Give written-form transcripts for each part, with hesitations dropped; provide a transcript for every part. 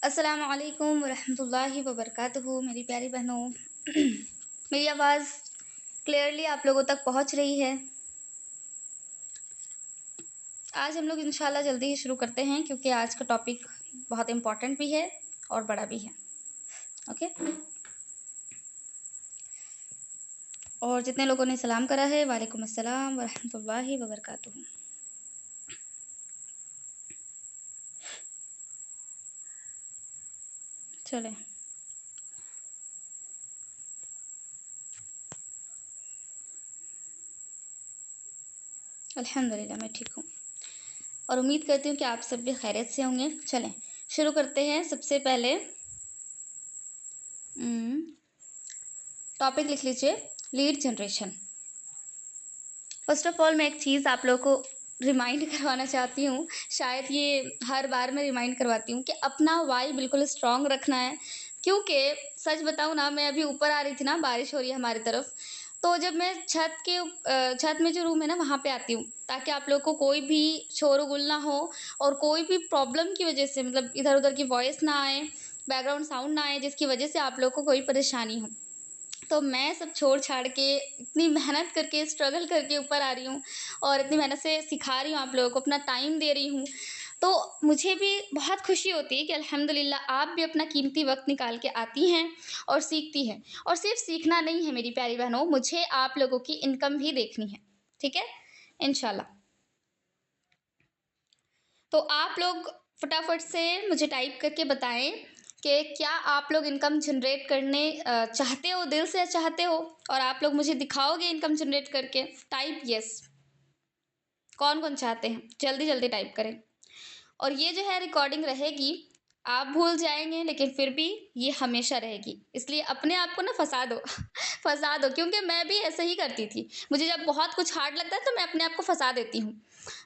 अस्सलामु अलैकुम वरहमतुल्लाहि वबरकातुहू। मेरी प्यारी बहनों, मेरी आवाज़ क्लियरली आप लोगों तक पहुंच रही है। आज हम लोग इंशाल्लाह जल्दी ही शुरू करते हैं क्योंकि आज का टॉपिक बहुत इम्पोर्टेंट भी है और बड़ा भी है। ओके, और जितने लोगों ने सलाम करा है, वालेकुम अस्सलाम वरहमतुल्लाहि वबरकातुहू। चलें, अल्हम्दुलिल्लाह मैं ठीक हूँ और उम्मीद करती हूँ कि आप सब भी खैरियत से होंगे। चलें शुरू करते हैं। सबसे पहले टॉपिक लिख लीजिए, lead generation. First of all मैं एक चीज़ आप लोगों को रिमाइंड करवाना चाहती हूँ, शायद ये हर बार मैं रिमाइंड करवाती हूँ कि अपना वाई बिल्कुल स्ट्रॉन्ग रखना है। क्योंकि सच बताऊँ ना, मैं अभी ऊपर आ रही थी ना, बारिश हो रही है हमारी तरफ, तो जब मैं छत में जो रूम है ना वहाँ पे आती हूँ ताकि आप लोग को कोई भी शोरगुल ना हो और कोई भी प्रॉब्लम की वजह से, मतलब इधर उधर की वॉइस ना आए, बैकग्राउंड साउंड ना आए, जिसकी वजह से आप लोग को कोई परेशानी हो। तो मैं सब छोड़ छाड़ के इतनी मेहनत करके स्ट्रगल करके ऊपर आ रही हूँ और इतनी मेहनत से सिखा रही हूँ आप लोगों को, अपना टाइम दे रही हूँ। तो मुझे भी बहुत खुशी होती है कि अल्हम्दुलिल्लाह आप भी अपना कीमती वक्त निकाल के आती हैं और सीखती हैं। और सिर्फ सीखना नहीं है मेरी प्यारी बहनों, मुझे आप लोगों की इनकम भी देखनी है, ठीक है, इंशाल्लाह। तो आप लोग फटाफट से मुझे टाइप करके बताएं कि क्या आप लोग इनकम जनरेट करने चाहते हो, दिल से चाहते हो, और आप लोग मुझे दिखाओगे इनकम जनरेट करके। टाइप यस, कौन कौन चाहते हैं, जल्दी जल्दी टाइप करें। और ये जो है रिकॉर्डिंग रहेगी, आप भूल जाएंगे लेकिन फिर भी ये हमेशा रहेगी, इसलिए अपने आप को ना फंसा दो फंसा दो, क्योंकि मैं भी ऐसे ही करती थी। मुझे जब बहुत कुछ हार्ड लगता है तो मैं अपने आप को फंसा देती हूँ।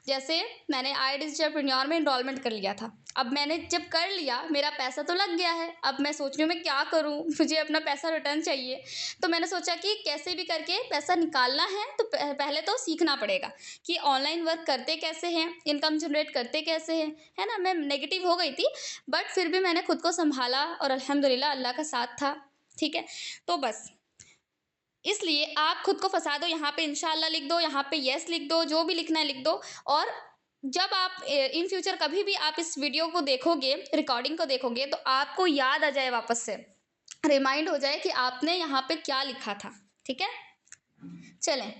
जैसे मैंने आई डिजिटलप्रेन्योर में इनरोलमेंट कर लिया था। अब मैंने जब कर लिया, मेरा पैसा तो लग गया है, अब मैं सोच रही हूँ मैं क्या करूँ, मुझे अपना पैसा रिटर्न चाहिए। तो मैंने सोचा कि कैसे भी करके पैसा निकालना है तो पहले तो सीखना पड़ेगा कि ऑनलाइन वर्क करते कैसे हैं, इनकम जनरेट करते कैसे हैं, है ना। मैं नेगेटिव हो गई थी बट फिर भी मैंने खुद को संभाला और अल्हम्दुलिल्लाह अल्लाह का साथ था, ठीक है। तो बस इसलिए आप खुद को फंसा दो, यहाँ पे इंशाल्लाह लिख दो, यहाँ पे यस लिख दो, जो भी लिखना है लिख दो। और जब आप इन फ्यूचर कभी भी आप इस वीडियो को देखोगे, रिकॉर्डिंग को देखोगे, तो आपको याद आ जाए, वापस से रिमाइंड हो जाए कि आपने यहाँ पे क्या लिखा था, ठीक है। चलें,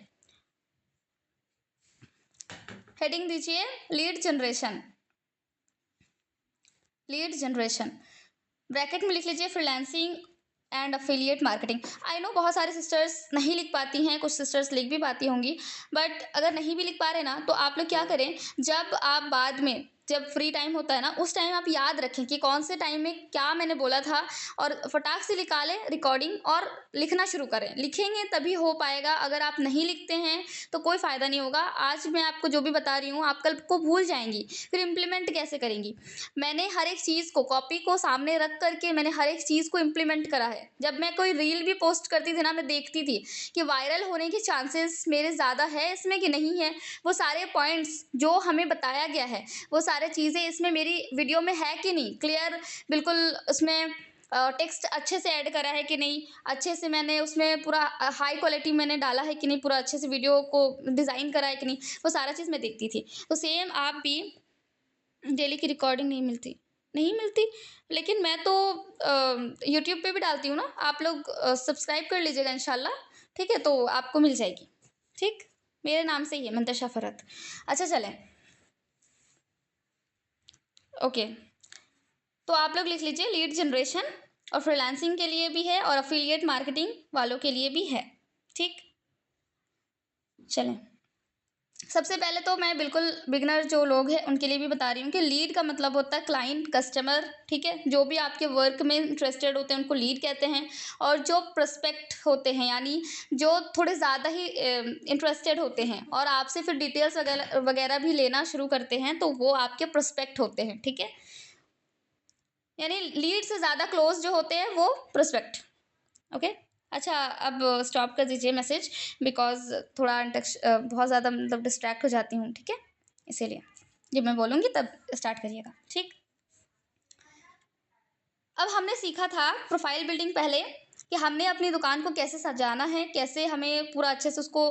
हेडिंग दीजिए lead generation. Lead generation bracket में लिख लीजिए freelancing and affiliate marketing. I know बहुत सारे सिस्टर्स नहीं लिख पाती हैं, कुछ सिस्टर्स लिख भी पाती होंगी, बट अगर नहीं भी लिख पा रहे ना तो आप लोग क्या करें, जब आप बाद में जब फ्री टाइम होता है ना, उस टाइम आप याद रखें कि कौन से टाइम में क्या मैंने बोला था, और फटाक से निकालें रिकॉर्डिंग और लिखना शुरू करें। लिखेंगे तभी हो पाएगा, अगर आप नहीं लिखते हैं तो कोई फ़ायदा नहीं होगा। आज मैं आपको जो भी बता रही हूँ आप कल को भूल जाएंगी, फिर इम्प्लीमेंट कैसे करेंगी। मैंने हर एक चीज़ को, कॉपी को सामने रख करके मैंने हर एक चीज़ को इम्प्लीमेंट करा है। जब मैं कोई रील भी पोस्ट करती थी ना, मैं देखती थी कि वायरल होने के चांसेस मेरे ज़्यादा है इसमें कि नहीं है। वो सारे पॉइंट्स जो हमें बताया गया है, वो सारे चीज़ें इसमें मेरी वीडियो में है कि नहीं, क्लियर बिल्कुल उसमें टेक्स्ट अच्छे से ऐड करा है कि नहीं, अच्छे से मैंने उसमें पूरा हाई क्वालिटी मैंने डाला है कि नहीं, पूरा अच्छे से वीडियो को डिज़ाइन करा है कि नहीं, वो सारा चीज़ मैं देखती थी। तो सेम आप भी, डेली की रिकॉर्डिंग नहीं मिलती, नहीं मिलती, लेकिन मैं तो यूट्यूब पे भी डालती हूँ ना, आप लोग सब्सक्राइब कर लीजिएगा इंशाल्लाह, ठीक है, तो आपको मिल जाएगी, ठीक। मेरे नाम से ही है, मंतशा फ़रत। अच्छा चलें, ओके। तो आप लोग लिख लीजिए लीड जनरेशन, और फ्रीलांसिंग के लिए भी है और अफिलिएट मार्केटिंग वालों के लिए भी है, ठीक। चलें, सबसे पहले तो मैं बिल्कुल बिगनर जो लोग हैं उनके लिए भी बता रही हूँ कि लीड का मतलब होता है क्लाइंट, कस्टमर, ठीक है। जो भी आपके वर्क में इंटरेस्टेड होते हैं उनको लीड कहते हैं। और जो प्रोस्पेक्ट होते हैं, यानी जो थोड़े ज़्यादा ही इंटरेस्टेड होते हैं और आपसे फिर डिटेल्स वगैरह वगैरह भी लेना शुरू करते हैं, तो वो आपके प्रोस्पेक्ट होते हैं, ठीक है। यानी लीड से ज़्यादा क्लोज जो होते हैं वो प्रोस्पेक्ट, ओके। अच्छा, अब स्टॉप कर दीजिए मैसेज, बिकॉज थोड़ा बहुत ज़्यादा मतलब डिस्ट्रैक्ट हो जाती हूँ, ठीक है, इसीलिए जब मैं बोलूँगी तब स्टार्ट करिएगा, ठीक। अब हमने सीखा था प्रोफाइल बिल्डिंग पहले कि हमने अपनी दुकान को कैसे सजाना है, कैसे हमें पूरा अच्छे से उसको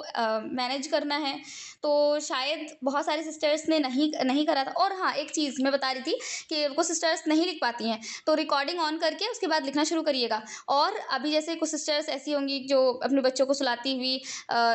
मैनेज करना है। तो शायद बहुत सारी सिस्टर्स ने नहीं नहीं करा था। और हाँ, एक चीज़ मैं बता रही थी कि कुछ सिस्टर्स नहीं लिख पाती हैं, तो रिकॉर्डिंग ऑन करके उसके बाद लिखना शुरू करिएगा। और अभी जैसे कुछ सिस्टर्स ऐसी होंगी जो अपने बच्चों को सुलाती हुई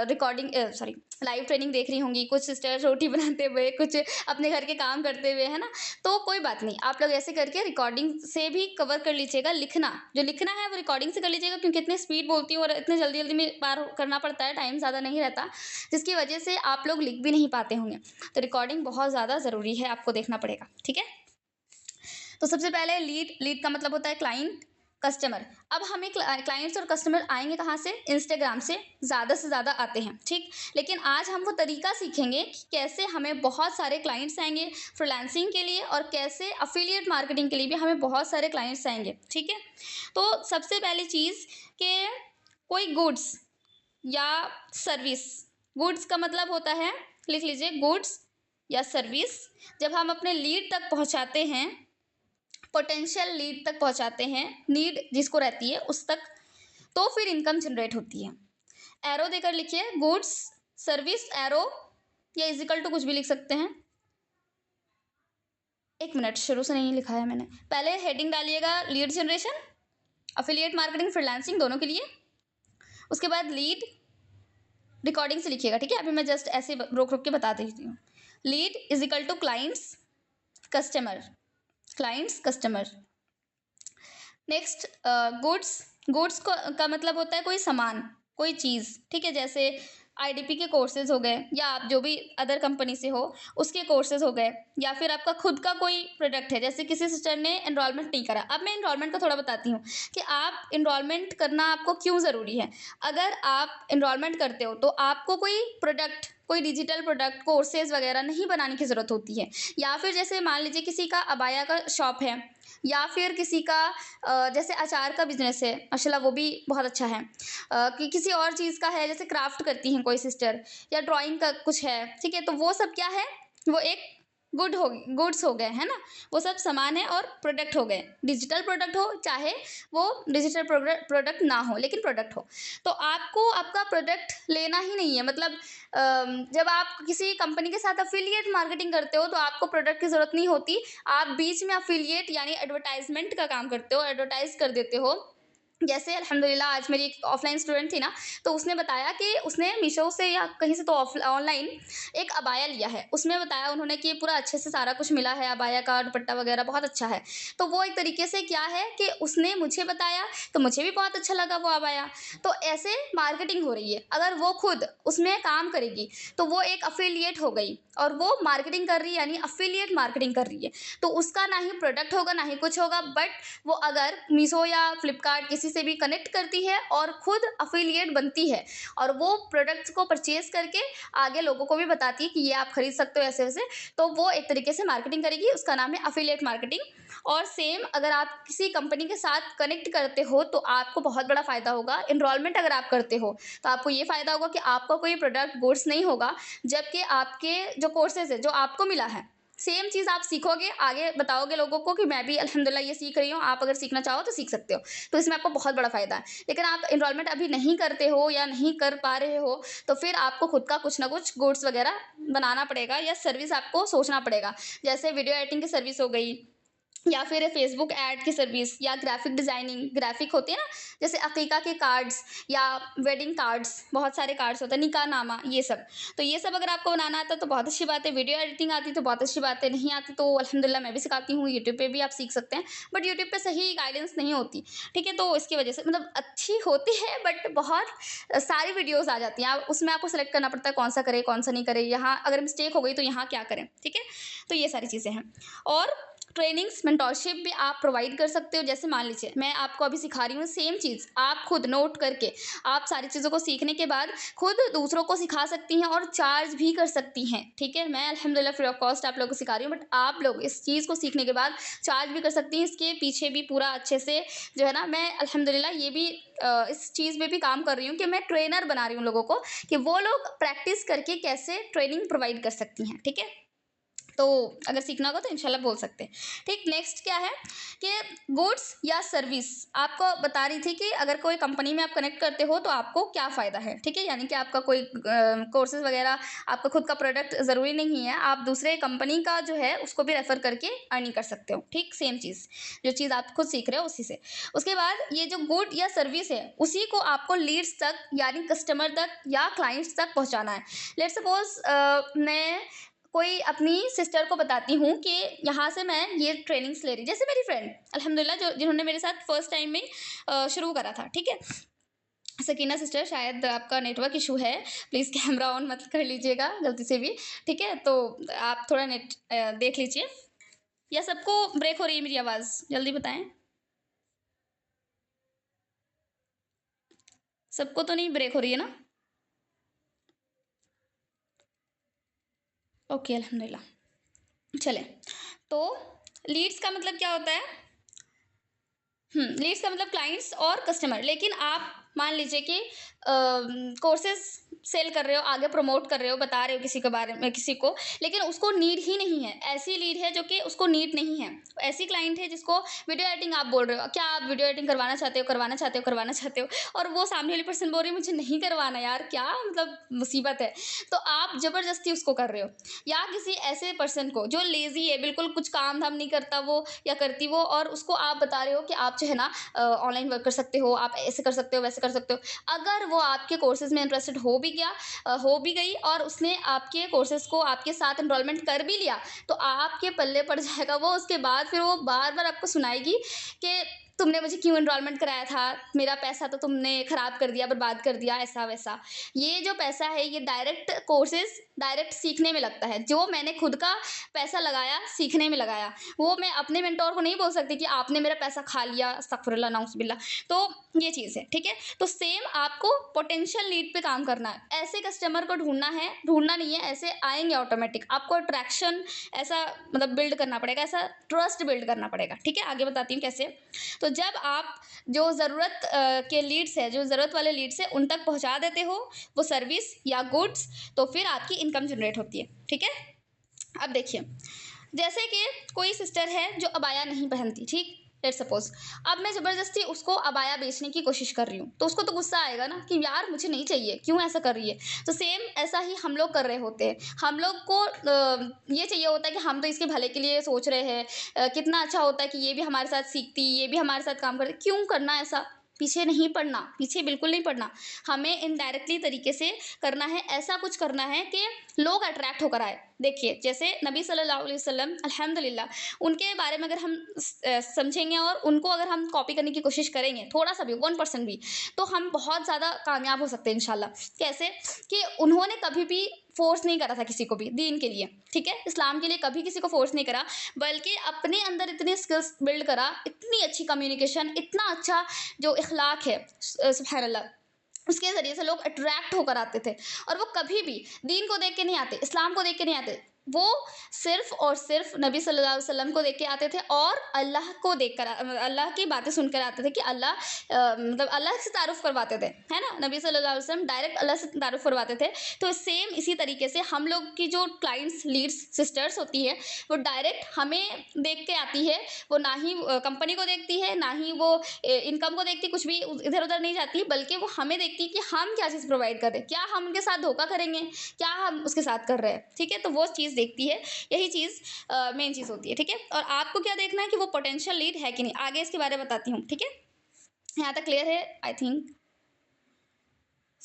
रिकॉर्डिंग सॉरी लाइव ट्रेनिंग देख रही होंगी, कुछ सिस्टर्स रोटी बनाते हुए, कुछ अपने घर के काम करते हुए, है ना? तो कोई बात नहीं, आप लोग ऐसे करके रिकॉर्डिंग से भी कवर कर लीजिएगा। लिखना जो लिखना है वो रिकॉर्डिंग से कर लीजिएगा, क्योंकि इतनी स्पीड बोलती हूँ और इतने जल्दी जल्दी में पार करना पड़ता है, टाइम ज़्यादा नहीं रहता, जिसकी वजह से आप लोग लिख भी नहीं पाते होंगे। तो रिकॉर्डिंग बहुत ज़्यादा ज़रूरी है, आपको देखना पड़ेगा। ठीक है, तो सबसे पहले लीड, लीड का मतलब होता है क्लाइंट, कस्टमर। अब हमें क्लाइंट्स और कस्टमर आएंगे कहाँ से? इंस्टाग्राम से ज़्यादा आते हैं। ठीक, लेकिन आज हम वो तरीका सीखेंगे कि कैसे हमें बहुत सारे क्लाइंट्स आएंगे फ्रीलांसिंग के लिए, और कैसे अफिलिएट मार्केटिंग के लिए भी हमें बहुत सारे क्लाइंट्स आएंगे। ठीक है, तो सबसे पहली चीज़ कि कोई गुड्स या सर्विस, गुड्स का मतलब होता है, लिख लीजिए, गुड्स या सर्विस जब हम अपने लीड तक पहुंचाते हैं, पोटेंशियल लीड तक पहुंचाते हैं, नीड जिसको रहती है उस तक, तो फिर इनकम जनरेट होती है। एरो देकर लिखिए, गुड्स सर्विस एरो, या इजिकल टू कुछ भी लिख सकते हैं। एक मिनट, शुरू से नहीं लिखा है मैंने। पहले हेडिंग डालिएगा lead generation, affiliate marketing, freelancing दोनों के लिए। उसके बाद लीड रिकॉर्डिंग से लिखिएगा। ठीक है, अभी मैं जस्ट ऐसे रोक रोक के बता देती हूँ। Lead is equal to clients customer, clients customer. Next goods, goods का मतलब होता है कोई सामान, कोई चीज़। ठीक है, जैसे आईडीपी के कोर्सेज हो गए, या आप जो भी अदर कंपनी से हो उसके कोर्सेज हो गए, या फिर आपका खुद का कोई प्रोडक्ट है। जैसे किसी सिस्टर ने एनरोलमेंट नहीं करा, अब मैं एनरोलमेंट का थोड़ा बताती हूँ कि आप एनरोलमेंट करना आपको क्यों ज़रूरी है। अगर आप एनरोलमेंट करते हो तो आपको कोई प्रोडक्ट, कोई डिजिटल प्रोडक्ट कोर्सेज वगैरह नहीं बनाने की ज़रूरत होती है। या फिर जैसे मान लीजिए किसी का अबाया का शॉप है, या फिर किसी का जैसे अचार का बिजनेस है, माशाल्लाह वो भी बहुत अच्छा है, कि किसी और चीज़ का है, जैसे क्राफ्ट करती हैं कोई सिस्टर, या ड्राइंग का कुछ है। ठीक है, तो वो सब क्या है, वो एक गुड्स हो गए, है ना? वो सब सामान है और प्रोडक्ट हो गए। डिजिटल प्रोडक्ट हो चाहे वो डिजिटल प्रोडक्ट ना हो, लेकिन प्रोडक्ट हो। तो आपको आपका प्रोडक्ट लेना ही नहीं है। मतलब जब आप किसी कंपनी के साथ अफिलिएट मार्केटिंग करते हो तो आपको प्रोडक्ट की ज़रूरत नहीं होती। आप बीच में अफिलिएट यानी एडवर्टाइजमेंट का काम करते हो, एडवर्टाइज कर देते हो। जैसे अल्हम्दुलिल्लाह आज मेरी एक ऑफलाइन स्टूडेंट थी ना, तो उसने बताया कि उसने मीशो से या कहीं से तो ऑनलाइन एक अबाया लिया है। उसमें बताया उन्होंने कि पूरा अच्छे से सारा कुछ मिला है, अबाया का दुपट्टा वगैरह बहुत अच्छा है। तो वो एक तरीके से क्या है कि उसने मुझे बताया, तो मुझे भी बहुत अच्छा लगा वो अबाया। तो ऐसे मार्केटिंग हो रही है। अगर वो खुद उसमें काम करेगी तो वो एक अफिलिएट हो गई, और वो मार्केटिंग कर रही है यानी अफिलिएट मार्केटिंग कर रही है। तो उसका ना ही प्रोडक्ट होगा ना ही कुछ होगा, बट वो अगर मीशो या फ्लिपकार्ट किसी से भी कनेक्ट करती है और खुद अफिलिएट बनती है, और वो प्रोडक्ट्स को परचेज करके आगे लोगों को भी बताती है कि ये आप खरीद सकते हो ऐसे वैसे, तो वो एक तरीके से मार्केटिंग करेगी। उसका नाम है अफिलिएट मार्केटिंग। और सेम अगर आप किसी कंपनी के साथ कनेक्ट करते हो तो आपको बहुत बड़ा फ़ायदा होगा। इनरोलमेंट अगर आप करते हो तो आपको ये फ़ायदा होगा कि आपका कोई प्रोडक्ट गुड्स नहीं होगा, जबकि आपके जो कोर्सेज है जो आपको मिला है, सेम चीज़ आप सीखोगे, आगे बताओगे लोगों को कि मैं भी अल्हम्दुलिल्लाह ये सीख रही हूँ, आप अगर सीखना चाहो तो सीख सकते हो। तो इसमें आपको बहुत बड़ा फ़ायदा है। लेकिन आप एनरोलमेंट अभी नहीं करते हो या नहीं कर पा रहे हो, तो फिर आपको खुद का कुछ ना कुछ गुड्स वगैरह बनाना पड़ेगा, या सर्विस आपको सोचना पड़ेगा। जैसे वीडियो एडिटिंग की सर्विस हो गई, या फिर फेसबुक ऐड की सर्विस, या ग्राफिक डिज़ाइनिंग, ग्राफिक होती है ना, जैसे अकीका के कार्ड्स या वेडिंग कार्ड्स, बहुत सारे कार्ड्स होते हैं, निकाहनामा, ये सब। तो ये सब अगर आपको बनाना आता है तो बहुत अच्छी बात है। वीडियो एडिटिंग आती तो बहुत अच्छी बात है, नहीं आती तो अल्हम्दुलिल्लाह मैं भी सिखाती हूँ, यूट्यूब पे भी आप सीख सकते हैं। बट यूट्यूब पे सही गाइडेंस नहीं होती। ठीक है, तो इसकी वजह से मतलब अच्छी होती है बट बहुत सारी वीडियोज़ आ जाती हैं, आप उसमें आपको सेलेक्ट करना पड़ता है कौन सा करे कौन सा नहीं करे, यहाँ अगर मिस्टेक हो गई तो यहाँ क्या करें। ठीक है, तो ये सारी चीज़ें हैं। और ट्रेनिंग्स, मेंटोरशिप भी आप प्रोवाइड कर सकते हो। जैसे मान लीजिए मैं आपको अभी सिखा रही हूँ, सेम चीज़ आप खुद नोट करके आप सारी चीज़ों को सीखने के बाद खुद दूसरों को सिखा सकती हैं और चार्ज भी कर सकती हैं। ठीक है, मैं अल्हम्दुलिल्लाह फ्री ऑफ कॉस्ट आप लोगों को सिखा रही हूँ, बट आप लोग इस चीज़ को सीखने के बाद चार्ज भी कर सकती हैं। इसके पीछे भी पूरा अच्छे से जो है ना, मैं अल्हम्दुलिल्लाह ये भी इस चीज़ में भी काम कर रही हूँ कि मैं ट्रेनर बना रही हूँ लोगों को, कि वो लोग प्रैक्टिस करके कैसे ट्रेनिंग प्रोवाइड कर सकती हैं। ठीक है, तो अगर सीखना होगा तो इंशाल्लाह बोल सकते हैं। ठीक, नेक्स्ट क्या है कि गुड्स या सर्विस आपको बता रही थी कि अगर कोई कंपनी में आप कनेक्ट करते हो तो आपको क्या फ़ायदा है। ठीक है, यानी कि आपका कोई कोर्सेज वगैरह, आपका खुद का प्रोडक्ट ज़रूरी नहीं है, आप दूसरे कंपनी का जो है उसको भी रेफ़र करके अर्निंग कर सकते हो। ठीक, सेम चीज़, जो चीज़ आप खुद सीख रहे हो उसी से। उसके बाद ये जो गुड या सर्विस है उसी को आपको लीड्स तक यानी कस्टमर तक या क्लाइंट्स तक पहुँचाना है। लेट्स सपोज़ मैं कोई अपनी सिस्टर को बताती हूँ कि यहाँ से मैं ये ट्रेनिंग्स ले रही, जैसे मेरी फ्रेंड अल्हम्दुलिल्लाह जो जिन्होंने मेरे साथ फर्स्ट टाइम में शुरू करा था। ठीक है, सकीना सिस्टर, शायद आपका नेटवर्क इशू है, प्लीज़ कैमरा ऑन मत कर लीजिएगा गलती से भी। ठीक है, तो आप थोड़ा नेट देख लीजिए। या सबको ब्रेक हो रही है मेरी आवाज़, जल्दी बताएं। सबको तो नहीं ब्रेक हो रही है ना? ओके, अल्हम्दुलिल्लाह। चले, तो लीड्स का मतलब क्या होता है? लीड्स का मतलब क्लाइंट्स और कस्टमर। लेकिन आप मान लीजिए कि कोर्सेज सेल कर रहे हो, आगे प्रमोट कर रहे हो, बता रहे हो किसी के बारे में किसी को, लेकिन उसको नीड ही नहीं है। ऐसी लीड है जो कि उसको नीड नहीं है, ऐसी क्लाइंट है जिसको वीडियो एडिटिंग आप बोल रहे हो, क्या आप वीडियो एडिटिंग करवाना चाहते हो, करवाना चाहते हो, करवाना चाहते हो, और वो सामने वाली पर्सन बोल रही है मुझे नहीं करवाना यार, क्या मतलब मुसीबत है। तो आप जबरदस्ती उसको कर रहे हो। या किसी ऐसे पर्सन को जो लेजी है, बिल्कुल कुछ काम धाम नहीं करता वो या करती वो, और उसको आप बता रहे हो कि आप जो है ना ऑनलाइन वर्क कर सकते हो, आप ऐसे कर सकते हो, वैसे कर सकते हो। अगर वो आपके कोर्सेज में इंटरेस्टेड हो भी गया, हो भी गई, और उसने आपके कोर्सेज को आपके साथ एनरोलमेंट कर भी लिया, तो आपके पल्ले पड़ जाएगा वो। उसके बाद फिर वो बार बार आपको सुनाएगी कि तुमने मुझे क्यों एनरोलमेंट कराया था, मेरा पैसा तो तुमने खराब कर दिया, बर्बाद कर दिया, ऐसा वैसा। ये जो पैसा है ये डायरेक्ट कोर्सेज, डायरेक्ट सीखने में लगता है। जो मैंने खुद का पैसा लगाया, सीखने में लगाया, वो मैं अपने मेंटोर को नहीं बोल सकती कि आपने मेरा पैसा खा लिया, अस्तगफिरुल्लाह नाउज़ुबिल्लाह। तो ये चीज़ है। ठीक है, तो सेम आपको पोटेंशियल लीड पे काम करना है। ऐसे कस्टमर को ढूंढना है, ढूंढना नहीं है, ऐसे आएंगे ऑटोमेटिक। आपको अट्रैक्शन ऐसा मतलब बिल्ड करना पड़ेगा, ऐसा ट्रस्ट बिल्ड करना पड़ेगा। ठीक है, आगे बताती हूँ कैसे। तो जब आप जो ज़रूरत के लीड्स है, जो ज़रूरत वाले लीड्स है, उन तक पहुँचा देते हो वो सर्विस या गुड्स, तो फिर आपकी इनकम जनरेट होती है। ठीक है, अब देखिए, जैसे कि कोई सिस्टर है जो अबाया नहीं पहनती, ठीक, लेट्स सपोज, अब मैं ज़बरदस्ती उसको अबाया बेचने की कोशिश कर रही हूँ, तो उसको तो गुस्सा आएगा ना कि यार मुझे नहीं चाहिए, क्यों ऐसा कर रही है। तो सेम ऐसा ही हम लोग कर रहे होते हैं। हम लोग को ये चाहिए होता है कि हम तो इसके भले के लिए सोच रहे हैं, कितना अच्छा होता है कि ये भी हमारे साथ सीखती, ये भी हमारे साथ काम करती, क्यों करना ऐसा। पीछे नहीं पड़ना, पीछे बिल्कुल नहीं पड़ना। हमें इनडायरेक्टली तरीके से करना है, ऐसा कुछ करना है कि लोग अट्रैक्ट होकर आए। देखिए, जैसे नबी सल्लल्लाहु अलैहि वसल्लम अल्हम्दुलिल्लाह, उनके बारे में अगर हम समझेंगे और उनको अगर हम कॉपी करने की कोशिश करेंगे, थोड़ा सा भी 1% भी, तो हम बहुत ज़्यादा कामयाब हो सकते हैं इंशाल्लाह। कैसे कि उन्होंने कभी भी फोर्स नहीं करा था किसी को भी दीन के लिए। ठीक है, इस्लाम के लिए कभी किसी को फोर्स नहीं करा, बल्कि अपने अंदर इतने स्किल्स बिल्ड करा, इतनी अच्छी कम्युनिकेशन, इतना अच्छा जो इखलाक है, सुभान अल्लाह, उसके ज़रिए से लोग अट्रैक्ट होकर आते थे। और वो कभी भी दीन को देख के नहीं आते, इस्लाम को देख के नहीं आते, वो सिर्फ और सिर्फ नबी सल्लल्लाहु अलैहि वसल्लम को देख के आते थे, और अल्लाह को देखकर, अल्लाह की बातें सुनकर आते थे कि अल्लाह मतलब अल्लाह से तारुफ करवाते थे, है ना। नबी सल्लल्लाहु अलैहि वसल्लम डायरेक्ट अल्लाह से तारुफ करवाते थे। तो सेम इसी तरीके से हम लोग की जो क्लाइंट्स, लीड्स, सिस्टर्स होती है, वो डायरेक्ट हमें देख के आती है। वो ना ही कंपनी को देखती है, ना ही वो इनकम को देखती, कुछ भी इधर उधर नहीं जाती, बल्कि वो हमें देखती है कि हम क्या चीज़ प्रोवाइड कर रहे हैं, क्या हम उनके साथ धोखा करेंगे, क्या हम उसके साथ कर रहे हैं। ठीक है, तो वो चीज़ देखती है, यही चीज़ मेन चीज़ होती है। ठीक है, और आपको क्या देखना है कि वो पोटेंशियल लीड है कि नहीं। आगे इसके बारे में बताती हूँ। ठीक है, यहाँ तक क्लियर है आई थिंक।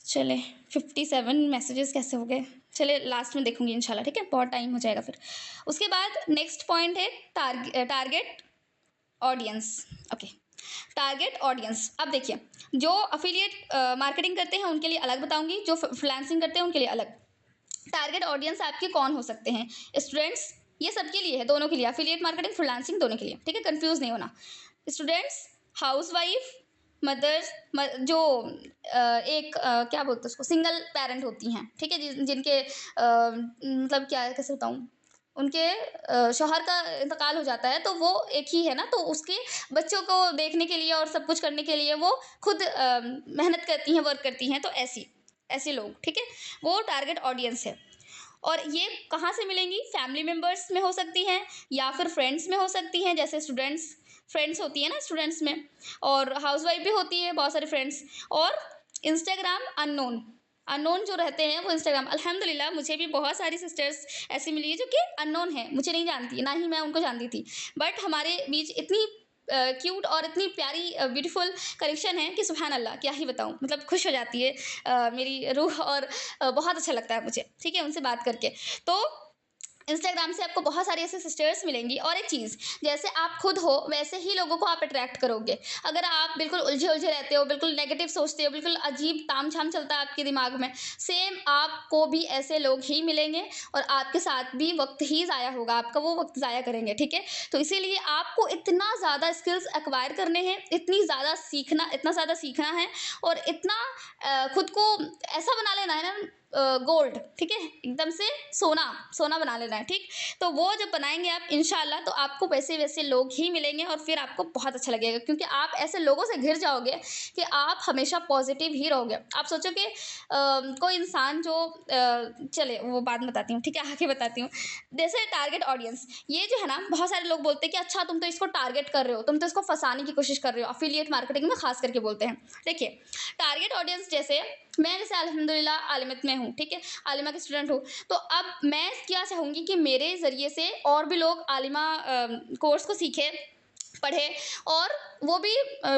चले, 57 मैसेजेस कैसे हो गए, चले लास्ट में देखूंगी इंशाल्लाह। ठीक है, बहुत टाइम हो जाएगा फिर। उसके बाद नेक्स्ट पॉइंट है target audience. Okay, target audience. अब देखिए, जो अफिलिएट मार्केटिंग करते हैं उनके लिए अलग बताऊंगी, जो फ्रीलांसिंग करते हैं उनके लिए अलग। टारगेट ऑडियंस आपके कौन हो सकते हैं? स्टूडेंट्स, ये सबके लिए है, दोनों के लिए, अफिलिएट मार्केटिंग, फ्रीलांसिंग, दोनों के लिए। ठीक है, कंफ्यूज नहीं होना। स्टूडेंट्स, हाउसवाइफ, मदर्स, जो एक क्या बोलते हैं उसको, सिंगल पेरेंट होती हैं। ठीक है, जिनके मतलब क्या कैसे बताऊँ, उनके शौहर का इंतकाल हो जाता है, तो वो एक ही है ना, तो उसके बच्चों को देखने के लिए और सब कुछ करने के लिए वो खुद मेहनत करती हैं, वर्क करती हैं, तो ऐसी ऐसे लोग। ठीक है, वो टारगेट ऑडियंस है। और ये कहाँ से मिलेंगी? फैमिली मेम्बर्स में हो सकती हैं या फिर फ्रेंड्स में हो सकती हैं, जैसे स्टूडेंट्स फ्रेंड्स होती है ना स्टूडेंट्स में, और हाउसवाइफ भी होती है बहुत सारे फ्रेंड्स। और इंस्टाग्राम अननोन, अननोन जो रहते हैं वो इंस्टाग्राम, अल्हम्दुलिल्लाह मुझे भी बहुत सारी सिस्टर्स ऐसी मिली है जो कि अननोन है, मुझे नहीं जानती, ना ही मैं उनको जानती थी, बट हमारे बीच इतनी क्यूट और इतनी प्यारी ब्यूटीफुल कनेक्शन है कि सुभान अल्लाह, क्या ही बताऊँ, मतलब खुश हो जाती है मेरी रूह, और बहुत अच्छा लगता है मुझे, ठीक है, उनसे बात करके। तो इंस्टाग्राम से आपको बहुत सारी ऐसे सिस्टर्स मिलेंगी। और एक चीज़, जैसे आप खुद हो वैसे ही लोगों को आप अट्रैक्ट करोगे। अगर आप बिल्कुल उलझे उलझे रहते हो, बिल्कुल नेगेटिव सोचते हो, बिल्कुल अजीब ताम झाम चलता है आपके दिमाग में, सेम आपको भी ऐसे लोग ही मिलेंगे और आपके साथ भी वक्त ही ज़ाया होगा, आपका वो वक्त ज़ाया करेंगे, ठीक है। तो इसीलिए आपको इतना ज़्यादा स्किल्स एक्वायर करने हैं, इतना ज़्यादा सीखना है, और इतना खुद को ऐसा बना लेना है ना, गोल्ड, ठीक है, एकदम से सोना सोना बना लेना है, ठीक। तो वो जब बनाएंगे आप इंशाल्लाह, तो आपको वैसे वैसे लोग ही मिलेंगे और फिर आपको बहुत अच्छा लगेगा, क्योंकि आप ऐसे लोगों से घिर जाओगे कि आप हमेशा पॉजिटिव ही रहोगे। आप सोचो कि कोई इंसान जो चले वो बाद में बताती हूँ, ठीक है, आगे बताती हूँ। जैसे टारगेट ऑडियंस, ये जो है ना, बहुत सारे लोग बोलते हैं कि अच्छा तुम तो इसको टारगेट कर रहे हो, तुम तो इसको फंसाने की कोशिश कर रहे हो, अफिलिएट मार्केटिंग में खास करके बोलते हैं। देखिए, टारगेट ऑडियंस जैसे मैं, जैसे अल्हम्दुलिल्लाह आलिमत में हूँ, ठीक है, आलिमा की स्टूडेंट हूँ, तो अब मैं क्या चाहूँगी कि मेरे ज़रिए से और भी लोग आलिमा कोर्स को सीखे, पढ़े, और वो भी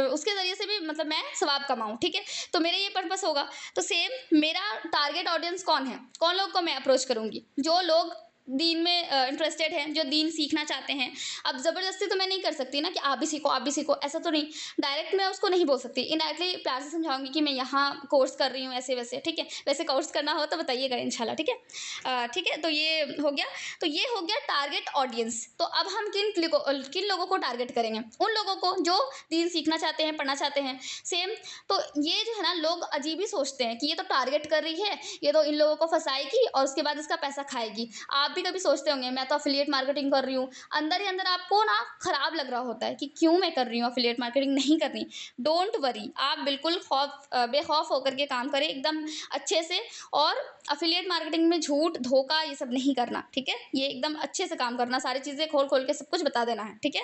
उसके ज़रिए से भी मतलब मैं सवाब कमाऊँ, ठीक है। तो मेरा ये पर्पस होगा। तो सेम मेरा टारगेट ऑडियंस कौन है, कौन लोग को मैं अप्रोच करूँगी? जो लोग दीन में इंटरेस्टेड हैं, जो दीन सीखना चाहते हैं। अब ज़बरदस्ती तो मैं नहीं कर सकती ना कि आप भी सीखो, ऐसा तो नहीं। डायरेक्ट मैं उसको नहीं बोल सकती, इनडायरेक्टली प्यार से समझाऊंगी कि मैं यहाँ कोर्स कर रही हूँ, ऐसे वैसे, ठीक है। वैसे कोर्स करना हो तो बताइएगा इंशाल्लाह, ठीक है। ठीक है, तो ये हो गया। तो ये हो गया टारगेट ऑडियंस। तो अब हम किन लोगों को टारगेट करेंगे? उन लोगों को जो दीन सीखना चाहते हैं, पढ़ना चाहते हैं, सेम। तो ये जो है ना, लोग अजीब ही सोचते हैं कि ये तो टारगेट कर रही है, ये तो इन लोगों को फंसाएगी और उसके बाद इसका पैसा खाएगी। आप भी कभी सोचते होंगे मैं तो अफिलिएट मार्केटिंग कर रही हूँ, अंदर ही अंदर आपको ना खराब लग रहा होता है कि क्यों मैं कर रही हूँ अफिलिएट मार्केटिंग, नहीं करनी। डोंट वरी, आप बिल्कुल बेखौफ होकर के काम करें एकदम अच्छे से। और अफिलिएट मार्केटिंग में झूठ धोखा ये सब नहीं करना, ठीक है। ये एकदम अच्छे से काम करना, सारी चीज़ें खोल खोल के सब कुछ बता देना है, ठीक है।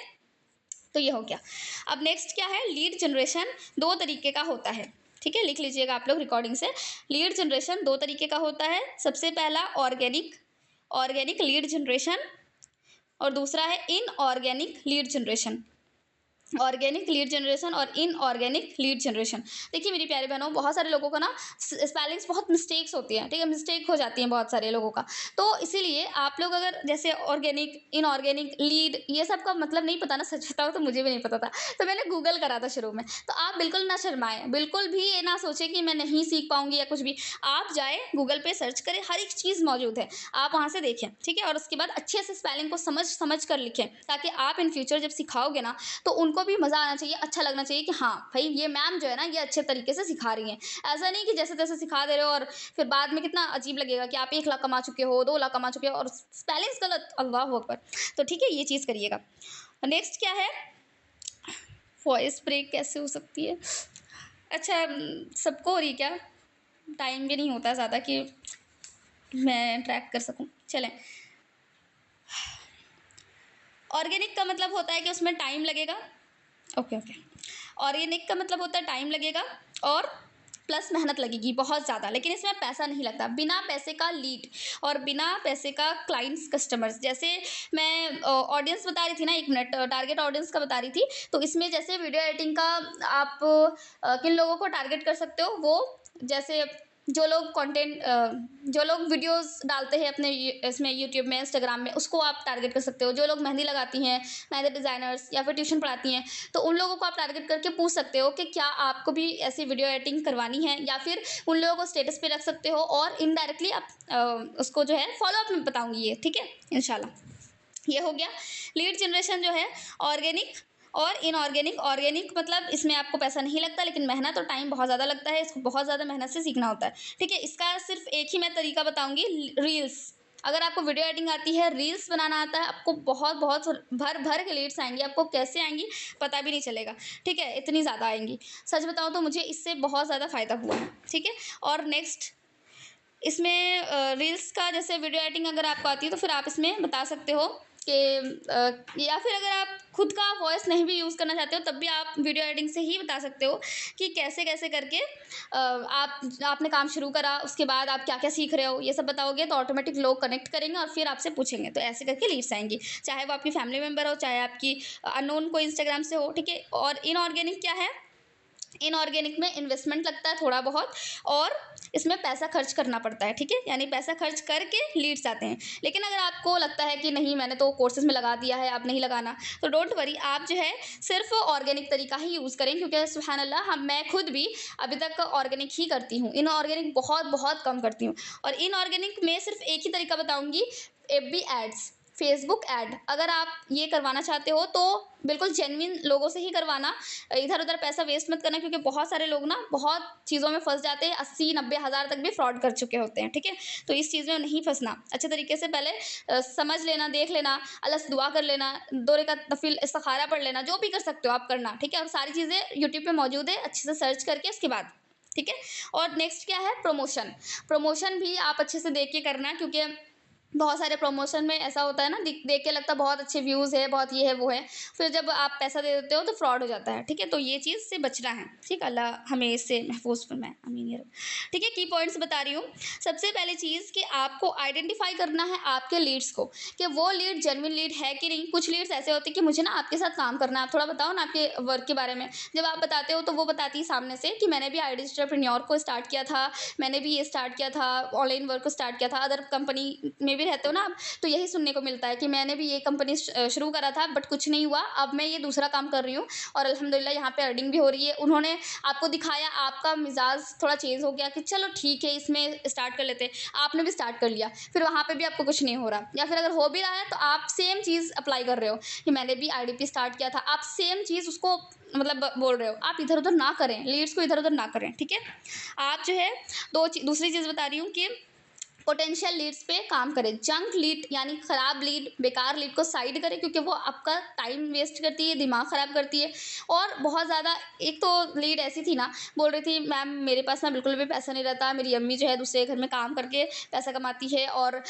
तो ये हो गया। अब नेक्स्ट क्या है? लीड जनरेशन 2 तरीके का होता है, ठीक है, लिख लीजिएगा आप लोग रिकॉर्डिंग से। लीड जनरेशन 2 तरीके का होता है। सबसे पहला ऑर्गेनिक ऑर्गेनिक लीड जनरेशन, और दूसरा है inorganic lead generation. Organic lead generation और इनऑर्गेनिक लीड जनरेशन। देखिए मेरी प्यारे बहनों, बहुत सारे लोगों को ना स्पेलिंग्स बहुत मिस्टेक्स होती हैं, ठीक है, मिस्टेक हो जाती हैं बहुत सारे लोगों का। तो इसीलिए आप लोग अगर जैसे ऑर्गेनिक, इनऑर्गेनिक, लीड, ये सब का मतलब नहीं पता ना, सच बताओ तो मुझे भी नहीं पता था, तो मैंने गूगल करा था शुरू में। तो आप बिल्कुल ना शर्माएं, बिल्कुल भी ये ना सोचे कि मैं नहीं सीख पाऊंगी या कुछ भी। आप जाए गूगल पे सर्च करें, हर एक चीज़ मौजूद है, आप वहाँ से देखें, ठीक है। और उसके बाद अच्छे से स्पेलिंग को समझ समझ कर लिखें, ताकि आप इन फ्यूचर जब सिखाओगे ना, तो उनको भी मज़ा आना चाहिए, अच्छा लगना चाहिए कि हाँ भाई ये मैम जो है ना, ये अच्छे तरीके से सिखा रही हैं। ऐसा नहीं कि जैसे तैसे सिखा दे रहे हो और फिर बाद में कितना अजीब लगेगा कि आप 1 लाख कमा चुके हो, 2 लाख कमा चुके हो और स्पेलिंग्स गलत, अल्लाह अकबर। तो ठीक है, ये चीज़ करिएगा। नेक्स्ट क्या है? वॉइस ब्रेक कैसे हो सकती है? अच्छा, सबको हो रही क्या? टाइम भी नहीं होता ज़्यादा कि मैं ट्रैक कर सकूँ। चलें, ऑर्गेनिक का मतलब होता है कि उसमें टाइम लगेगा। Okay okay. ऑर्गेनिक का मतलब होता है टाइम लगेगा और प्लस मेहनत लगेगी बहुत ज़्यादा, लेकिन इसमें पैसा नहीं लगता। बिना पैसे का लीड और बिना पैसे का क्लाइंट्स, कस्टमर्स। जैसे मैं ऑडियंस बता रही थी ना, 1 मिनट, टारगेट ऑडियंस का बता रही थी। तो इसमें जैसे वीडियो एडिटिंग का आप किन लोगों को टारगेट कर सकते हो? वो जैसे जो लोग वीडियोस डालते हैं अपने इसमें यूट्यूब में, इंस्टाग्राम में, उसको आप टारगेट कर सकते हो। जो लोग मेहंदी लगाती हैं, मेहंदी डिज़ाइनर्स, या फिर ट्यूशन पढ़ाती हैं, तो उन लोगों को आप टारगेट करके पूछ सकते हो कि क्या आपको भी ऐसी वीडियो एडिटिंग करवानी है, या फिर उन लोगों को स्टेटस पे रख सकते हो। और इनडायरेक्टली आप उसको जो है फॉलोअप में बताऊँगी ये, ठीक है, इंशाल्लाह। ये हो गया। लीड जनरेशन जो है ऑर्गेनिक और इनऑर्गेनिक। ऑर्गेनिक मतलब इसमें आपको पैसा नहीं लगता, लेकिन मेहनत और टाइम बहुत ज़्यादा लगता है, इसको बहुत ज़्यादा मेहनत से सीखना होता है, ठीक है। इसका सिर्फ एक ही मैं तरीका बताऊंगी, रील्स। अगर आपको वीडियो एडिटिंग आती है, रील्स बनाना आता है, आपको बहुत बहुत भर भर के लीड्स आएंगी, आपको कैसे आएंगी पता भी नहीं चलेगा, ठीक है, इतनी ज़्यादा आएंगी। सच बताऊँ तो मुझे इससे बहुत ज़्यादा फ़ायदा हुआ है, ठीक है। और नेक्स्ट इसमें रील्स का जैसे वीडियो एडिटिंग अगर आपको आती है तो फिर आप इसमें बता सकते हो कि या फिर अगर आप खुद का वॉइस नहीं भी यूज़ करना चाहते हो तब भी आप वीडियो एडिटिंग से ही बता सकते हो कि कैसे कैसे करके आपने काम शुरू करा, उसके बाद आप क्या क्या सीख रहे हो, ये सब बताओगे तो ऑटोमेटिक लोग कनेक्ट करेंगे और फिर आपसे पूछेंगे, तो ऐसे करके लीड्स आएंगी, चाहे वो आपकी फैमिली मेम्बर हो, चाहे आपकी अननोन कोई इंस्टाग्राम से हो, ठीक है। और इनऑर्गेनिक क्या है, इनऑर्गेनिक में इन्वेस्टमेंट लगता है थोड़ा बहुत और इसमें पैसा खर्च करना पड़ता है, ठीक है, यानी पैसा खर्च करके लीड्स आते हैं। लेकिन अगर आपको लगता है कि नहीं मैंने तो कोर्सेज में लगा दिया है, अब नहीं लगाना, तो डोंट वरी, आप जो है सिर्फ ऑर्गेनिक तरीका ही यूज़ करें, क्योंकि सुबहान अल्लाह हम मैं खुद भी अभी तक ऑर्गेनिक ही करती हूँ, इनऑर्गेनिक बहुत बहुत कम करती हूँ। और इनऑर्गेनिक में सिर्फ एक ही तरीका बताऊँगी, एफबी एड्स, फेसबुक ऐड, अगर आप ये करवाना चाहते हो तो बिल्कुल जेन्युइन लोगों से ही करवाना, इधर उधर पैसा वेस्ट मत करना, क्योंकि बहुत सारे लोग ना बहुत चीज़ों में फंस जाते हैं, 80-90 हज़ार तक भी फ्रॉड कर चुके होते हैं, ठीक है। तो इस चीज़ में नहीं फंसना, अच्छे तरीके से पहले समझ लेना, देख लेना, अल्लाह से दुआ कर लेना, 2 रकात नफिल इस्तिखारा पढ़ लेना, जो भी कर सकते हो आप करना, ठीक है। और सारी चीज़ें यूट्यूब पे मौजूद है, अच्छे से सर्च करके उसके बाद, ठीक है। और नेक्स्ट क्या है, प्रमोशन। प्रमोशन भी आप अच्छे से देख के करना, क्योंकि बहुत सारे प्रमोशन में ऐसा होता है ना, देख के लगता है बहुत अच्छे व्यूज़ है, बहुत ये है वो है, फिर जब आप पैसा दे देते हो तो फ्रॉड हो जाता है, ठीक है। तो ये चीज़ से बचना है, ठीक है। अल्लाह हमें इससे महफूज फरमाए, आमीन या रब। ठीक है, की पॉइंट्स बता रही हूँ। सबसे पहली चीज़ कि आपको आइडेंटिफाई करना है आपके लीड्स को, कि वो लीड जेन्युइन लीड है कि नहीं। कुछ लीड्स ऐसे होते हैं कि मुझे ना आपके साथ काम करना है, आप थोड़ा बताओ ना आपके वर्क के बारे में। जब आप बताते हो तो वो बताती है सामने से कि मैंने भी आईडी एंटरप्रेन्योर को स्टार्ट किया था, मैंने भी ये स्टार्ट किया था, ऑनलाइन वर्क को स्टार्ट किया था, अदर कंपनी में भी रहते हो ना आप, तो यही सुनने को मिलता है कि मैंने भी ये कंपनी शुरू करा था बट कुछ नहीं हुआ, अब मैं ये दूसरा काम कर रही हूँ और अल्हम्दुलिल्लाह यहाँ पे अर्निंग भी हो रही है। उन्होंने आपको दिखाया, आपका मिजाज थोड़ा चेंज हो गया कि चलो ठीक है इसमें स्टार्ट कर लेते हैं, आपने भी स्टार्ट कर लिया, फिर वहाँ पे भी आपको कुछ नहीं हो रहा, या फिर अगर हो भी रहा है तो आप सेम चीज़ अप्लाई कर रहे हो कि मैंने भी आईडीपी स्टार्ट किया था, आप सेम चीज़ उसको मतलब बोल रहे हो। आप इधर उधर ना करें, लीड्स को इधर उधर ना करें, ठीक है। आप जो है दूसरी चीज़ बता रही हूँ कि पोटेंशियल लीड्स पे काम करें। जंक लीड यानी ख़राब लीड, बेकार लीड को साइड करें, क्योंकि वो आपका टाइम वेस्ट करती है, दिमाग ख़राब करती है। और बहुत ज़्यादा, एक तो लीड ऐसी थी ना, बोल रही थी मैम मेरे पास ना बिल्कुल भी पैसा नहीं रहता, मेरी अम्मी जो है दूसरे घर में काम करके पैसा कमाती है और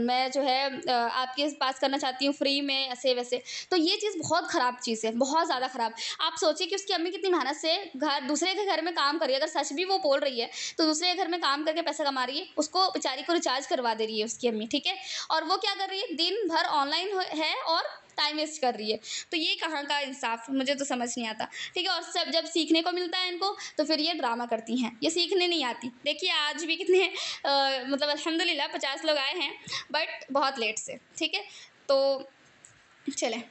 मैं जो है आपके पास करना चाहती हूँ फ्री में, ऐसे वैसे। तो ये चीज़ बहुत ख़राब चीज़ है, बहुत ज़्यादा ख़राब। आप सोचिए कि उसकी अम्मी कितनी मेहनत से दूसरे के घर में काम कर रही है, अगर सच भी वो बोल रही है तो दूसरे के घर में काम करके पैसा कमा रही है, उसको बेचारी को रिचार्ज करवा दे रही है उसकी अम्मी, ठीक है। और वो क्या कर रही है, दिन भर ऑनलाइन है और टाइम वेस्ट कर रही है। तो ये कहाँ का इंसाफ, मुझे तो समझ नहीं आता, ठीक है। और सब जब सीखने को मिलता है इनको तो फिर ये ड्रामा करती हैं, ये सीखने नहीं आती। देखिए आज भी कितने मतलब अल्हम्दुलिल्लाह 50 लोग आए हैं, बट बहुत लेट से, ठीक है। तो चलें,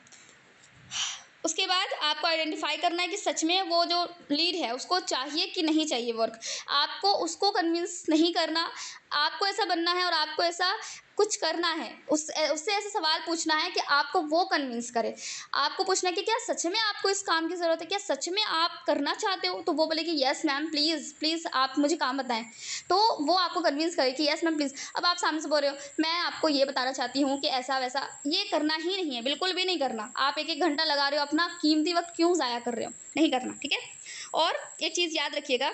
उसके बाद आपको आइडेंटिफाई करना है कि सच में वो जो लीड है उसको चाहिए कि नहीं चाहिए वर्क। आपको उसको कन्विंस नहीं करना, आपको ऐसा बनना है और आपको ऐसा कुछ करना है, उससे ऐसे सवाल पूछना है कि आपको वो कन्विंस करे। आपको पूछना है कि क्या सच में आपको इस काम की ज़रूरत है, क्या सच में आप करना चाहते हो। तो वो बोले कि यस मैम प्लीज़ प्लीज़ आप मुझे काम बताएं, तो वो आपको कन्विंस करे कि यस मैम प्लीज़। अब आप सामने से बोल रहे हो मैं आपको ये बताना चाहती हूँ कि ऐसा वैसा, ये करना ही नहीं है, बिल्कुल भी नहीं करना। आप एक एक घंटा लगा रहे हो, अपना कीमती वक्त क्यों ज़ाया कर रहे हो, नहीं करना, ठीक है। और एक चीज़ याद रखिएगा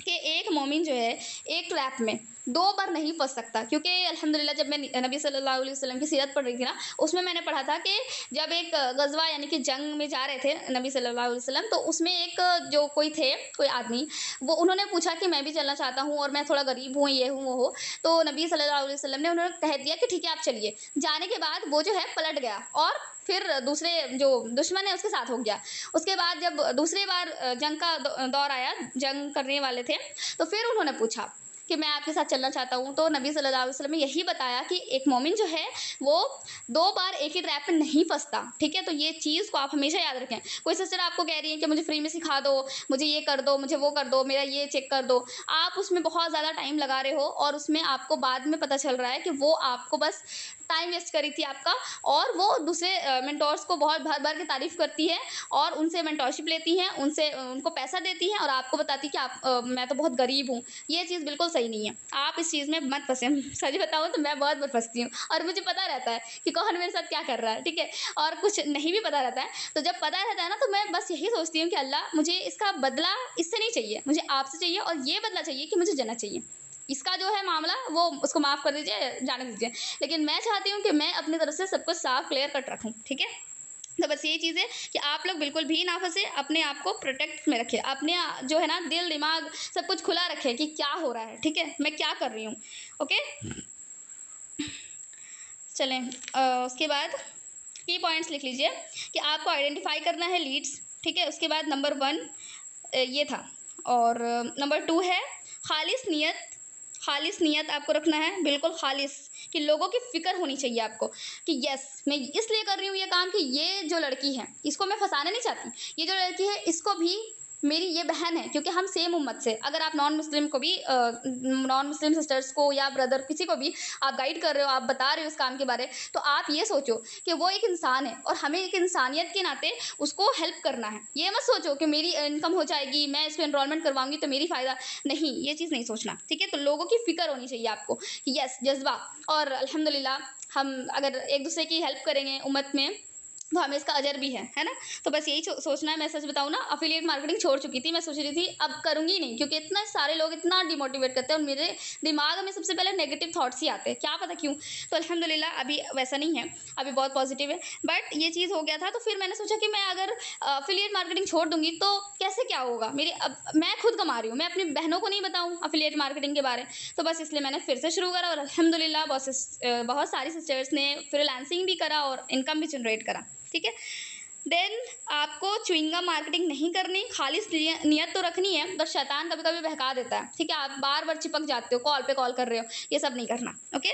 कि एक मोमिन जो है एक ट्रैप में 2 बार नहीं फँस सकता, क्योंकि अल्हम्दुलिल्लाह जब मैं नबी सल्लल्लाहु अलैहि वसल्लम की सीरत पढ़ रही थी ना, उसमें मैंने पढ़ा था कि जब एक गज़वा यानी कि जंग में जा रहे थे नबी सल्लल्लाहु अलैहि वसल्लम, तो उसमें एक जो कोई आदमी, वो उन्होंने पूछा कि मैं भी चलना चाहता हूँ और मैं थोड़ा गरीब हूँ, ये हूँ, वो हूँ। तो नबी सल्लल्लाहु अलैहि वसल्लम ने उन्होंने कह दिया कि ठीक है आप चलिए। जाने के बाद वो जो है पलट गया और फिर दूसरे जो दुश्मन है उसके साथ हो गया। उसके बाद जब दूसरी बार जंग का दौर आया, जंग करने वाले थे, तो फिर उन्होंने पूछा कि मैं आपके साथ चलना चाहता हूँ। तो नबी सल्लल्लाहु अलैहि वसल्लम ने यही बताया कि एक मोमिन जो है वो 2 बार एक ही ट्रैप में नहीं फंसता, ठीक है। तो ये चीज़ को आप हमेशा याद रखें। कोई सिस्टर आपको कह रही है कि मुझे फ्री में सिखा दो, मुझे ये कर दो, मुझे वो कर दो, मेरा ये चेक कर दो, आप उसमें बहुत ज़्यादा टाइम लगा रहे हो और उसमें आपको बाद में पता चल रहा है कि वो आपको बस टाइम वेस्ट करी थी आपका। और वो दूसरे मेंटोर्स को बहुत भर भर के तारीफ़ करती है और उनसे मेंटोरशिप लेती हैं, उनसे उनको पैसा देती हैं और आपको बताती कि मैं तो बहुत गरीब हूँ। ये चीज़ बिल्कुल सही नहीं है, आप इस चीज़ में मत फंसें। सच बताऊँ तो मैं बहुत बार फंसती हूँ और मुझे पता रहता है कि कौन मेरे साथ क्या कर रहा है, ठीक है। और कुछ नहीं भी पता रहता है, तो जब पता रहता है ना, तो मैं बस यही सोचती हूँ कि अल्लाह मुझे इसका बदला इससे नहीं चाहिए, मुझे आपसे चाहिए और ये बदला चाहिए कि मुझे जन्नत चाहिए। इसका जो है मामला वो उसको माफ़ कर दीजिए, जाने दीजिए। लेकिन मैं चाहती हूँ कि मैं अपनी तरफ से सब कुछ साफ क्लियर कट रखूँ, ठीक है? तो बस यही चीज़ है कि आप लोग बिल्कुल भी ना फँसे, अपने आप को प्रोटेक्ट में रखें। अपने जो है ना दिल, दिमाग सब कुछ खुला रखें कि क्या हो रहा है, ठीक है? मैं क्या कर रही हूँ, ओके? चलें उसके बाद की पॉइंट्स लिख लीजिए कि आपको आइडेंटिफ़ाई करना है लीड्स, ठीक है? उसके बाद नंबर 1 ये था और नंबर 2 है खालिस नियत। खालिस नियत आपको रखना है, बिल्कुल खालिस, कि लोगों की फ़िक्र होनी चाहिए आपको कि यस मैं इसलिए कर रही हूँ ये काम कि ये जो लड़की है, इसको मैं फँसाना नहीं चाहती। ये जो लड़की है इसको भी मेरी ये बहन है क्योंकि हम सेम उम्मत से, अगर आप नॉन मुस्लिम को भी नॉन मुस्लिम सिस्टर्स को या ब्रदर किसी को भी आप गाइड कर रहे हो, आप बता रहे हो उस काम के बारे, तो आप ये सोचो कि वो एक इंसान है और हमें एक इंसानियत के नाते उसको हेल्प करना है। ये मत सोचो कि मेरी इनकम हो जाएगी, मैं इस पे एनरोलमेंट करवाऊँगी तो मेरी फ़ायदा, नहीं, ये चीज़ नहीं सोचना, ठीक है? तो लोगों की फ़िक्र होनी चाहिए आपको कि यस जज़्बा, और अल्हम्दुलिल्लाह हम अगर एक-दूसरे की हेल्प करेंगे उम्मत में, तो हमें इसका अजर भी है ना? तो बस यही सोचना है। मैं सच बताऊँ ना, एफ़िलिएट मार्केटिंग छोड़ चुकी थी, मैं सोच रही थी अब करूँगी नहीं क्योंकि इतने सारे लोग इतना डिमोटिवेट करते हैं और मेरे दिमाग में सबसे पहले नेगेटिव थॉट्स ही आते हैं, क्या पता क्यों? तो अल्हम्दुलिल्लाह अभी वैसा नहीं है, अभी बहुत पॉज़िटिव है। बट ये चीज़ हो गया था तो फिर मैंने सोचा कि मैं अगर एफ़िलिएट मार्केटिंग छोड़ दूँगी तो कैसे क्या होगा? मेरी अब मैं खुद कमा रही हूँ, मैं अपनी बहनों को नहीं बताऊँ एफ़िलिएट मार्केटिंग के बारे। तो बस इसलिए मैंने फिर से शुरू करा और अल्हम्दुलिल्लाह बहुत सारी सिस्टर्स ने फ्रीलांसिंग भी करा और इनकम भी जनरेट करा, ठीक है? देन आपको च्युइंगम मार्केटिंग नहीं करनी, खालिस नियत तो रखनी है, बस शैतान कभी-कभी बहका देता है, ठीक है? आप बार-बार चिपक जाते हो, कॉल पे कॉल कर रहे हो, ये सब नहीं करना, ओके?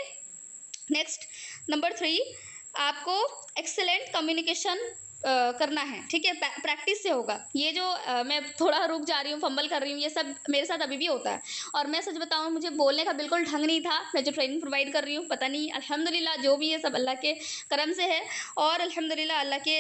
नेक्स्ट नंबर 3 आपको एक्सीलेंट कम्युनिकेशन करना है, ठीक है? प्रैक्टिस से होगा। ये जो मैं थोड़ा रुक जा रही हूँ, फंबल कर रही हूँ, ये सब मेरे साथ अभी भी होता है और मैं सच बताऊँ मुझे बोलने का बिल्कुल ढंग नहीं था। मैं जो ट्रेनिंग प्रोवाइड कर रही हूँ, पता नहीं अल्हम्दुलिल्लाह जो भी है सब अल्लाह के करम से है और अल्हम्दुलिल्लाह अल्लाह के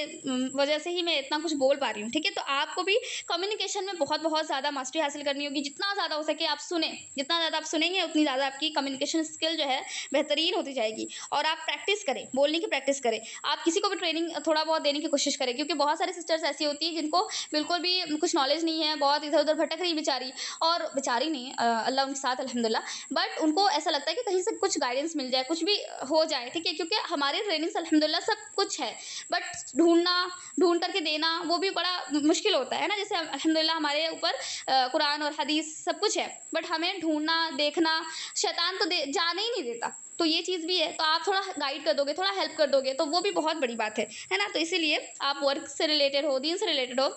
वजह से ही मैं इतना कुछ बोल पा रही हूँ, ठीक है? तो आपको भी कम्युनिकेशन में बहुत-बहुत ज़्यादा मास्टरी हासिल करनी होगी। जितना ज़्यादा हो सके आप सुनें, जितना ज़्यादा आप सुनेंगे उतनी ज़्यादा आपकी कम्युनिकेशन स्किल जो है बेहतरीन होती जाएगी और आप प्रैक्टिस करें, बोलने की प्रैक्टिस करें। आप किसी को भी ट्रेनिंग थोड़ा बहुत देने की कोशिश करें क्योंकि बहुत सारी सिस्टर्स ऐसी होती हैं जिनको बिल्कुल भी कुछ नॉलेज नहीं है, बहुत इधर-उधर भटक रही बेचारी और बेचारी नहीं अल्लाह उनके साथ अल्हम्दुलिल्लाह। बट उनको ऐसा लगता है कि कहीं से कुछ गाइडेंस मिल जाए, कुछ भी हो जाए, ठीक है? क्योंकि हमारे ट्रेनिंग्स अल्हम्दुलिल्लाह सब कुछ है, बट ढूँढ कर के देना वो भी बड़ा मुश्किल होता है ना? जैसे अल्हम्दुलिल्लाह हमारे ऊपर कुरान और हदीस सब कुछ है, बट हमें ढूँढना, देखना शैतान तो दे जाने ही नहीं देता। तो ये चीज़ भी है, तो आप थोड़ा गाइड कर दोगे, थोड़ा हेल्प कर दोगे, तो वो भी बहुत बड़ी बात है ना? तो इसीलिए आप वर्क से रिलेटेड हो, दीन से रिलेटेड हो,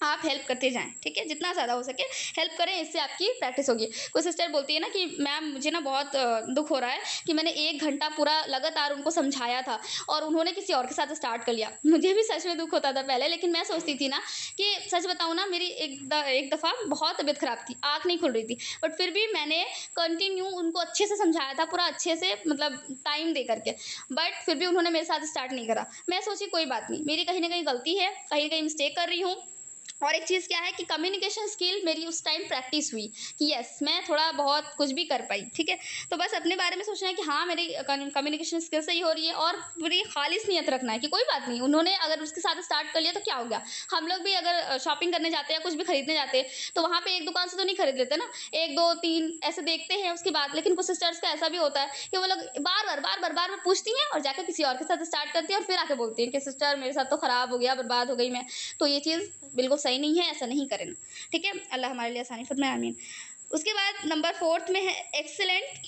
आप हेल्प करते जाएँ, ठीक है? जितना ज़्यादा हो सके हेल्प करें, इससे आपकी प्रैक्टिस होगी। कोई सिस्टर बोलती है ना कि मैम मुझे ना बहुत दुःख हो रहा है कि मैंने 1 घंटा पूरा लगातार उनको समझाया था और उन्होंने किसी और के साथ स्टार्ट कर लिया। मुझे भी सच में दुःख होता था पहले, लेकिन मैं सोचती थी ना कि सच बताऊँ ना मेरी एक दफ़ा बहुत तबीयत ख़राब थी, आँख नहीं खुल रही थी, बट फिर भी मैंने कंटिन्यू उनको अच्छे से समझाया था, पूरा अच्छे से मतलब टाइम दे कर के। बट फिर भी उन्होंने मेरे साथ स्टार्ट नहीं करा। मैं सोची कोई बात नहीं, मेरी कहीं न कहीं गलती है, कहीं न कहीं मिस्टेक कर रही हूँ और एक चीज़ क्या है कि कम्युनिकेशन स्किल मेरी उस टाइम प्रैक्टिस हुई कि यस मैं थोड़ा बहुत कुछ भी कर पाई, ठीक है? तो बस अपने बारे में सोचना है कि हाँ मेरी कम्युनिकेशन स्किल सही हो रही है और पूरी खालिस नियत रखना है कि कोई बात नहीं, उन्होंने अगर उसके साथ स्टार्ट कर लिया तो क्या हो गया? हम लोग भी अगर शॉपिंग करने जाते हैं या कुछ भी खरीदने जाते हैं तो वहाँ पे एक दुकान से तो नहीं खरीद लेते ना, 1 2 3 ऐसे देखते हैं उसके बाद। लेकिन कुछ सिस्टर्स का ऐसा भी होता है कि वो लोग बार-बार पूछती हैं और जाकर किसी और के साथ स्टार्ट करती हैं और फिर आके बोलती हैं कि सिस्टर मेरे साथ तो खराब हो गया, बर्बाद हो गई मैं। तो ये चीज़ बिल्कुल सही नहीं है, ऐसा नहीं करें, ठीक है? अल्लाह हमारे लिए आसानी फरमाए, आमीन। उसके बाद नंबर 4th में है excellent